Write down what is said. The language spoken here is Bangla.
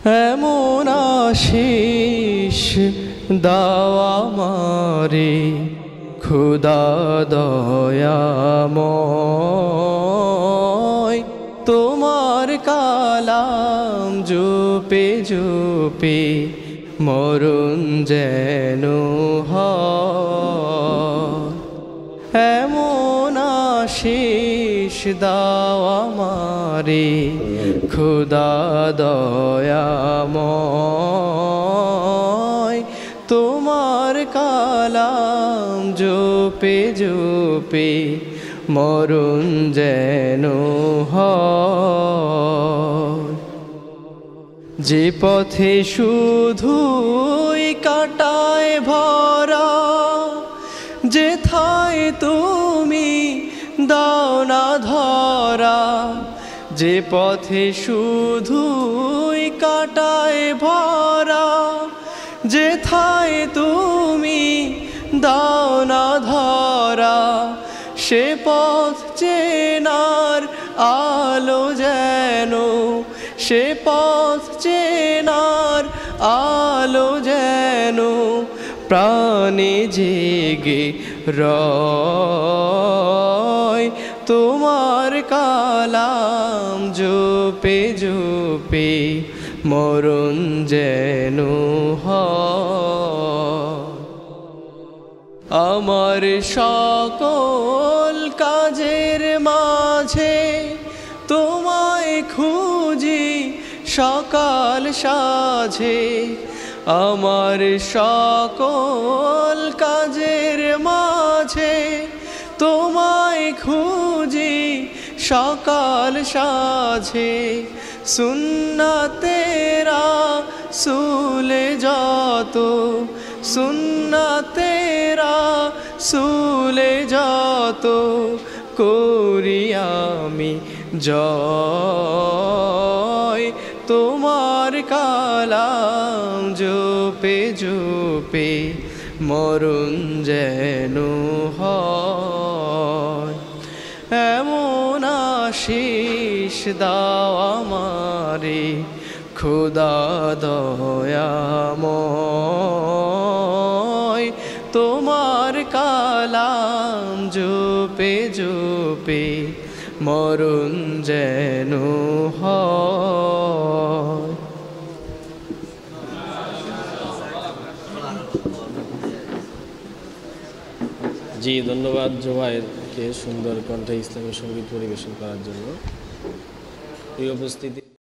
এমন আশিস দাও আমারে খুদা দয়াময়, তোমার কালাম জপে জপে মরণ যেন হয়। এমন আশিস দাও আমারে খুদা দয়াময়, তোমার কালাম জপে জপে মরণ যেন হয়। যে পথে শুধুই কাটায় ভরা, যেথায় তুমি দাও না ধরা। যে পথে শুধুই কাটায় ভরা, যেথায় তুমি দাও না ধরা। সে পথ চেনার আলো যেন, সে পথ চেনার আলো যেন প্রাণে জেগে রয়। তোমার কালাম জপে জপে মরণ যেন হয়। আমার সকল কাজের মাঝে তোমায় খুঁজি সকাল সাঝে। আমার সকল কাজের মাঝে তোমায় খুঁজি সকাল সাঝে। সুন্নাতেরা সুলে যত, সুন্নাতেরা সুলে যত করি আমি জয়। তোমার কালাম জপে জপে মরণ যেন হয়। এমন আশিস দাও আমারে খুদা দয়াময়, তোমার কালাম জপে জপে মরণ যেন হয়। জি, ধন্যবাদ জুবায়েরকে সুন্দর কণ্ঠে ইসলামী সঙ্গীত পরিবেশন করার জন্য। এই উপস্থিতি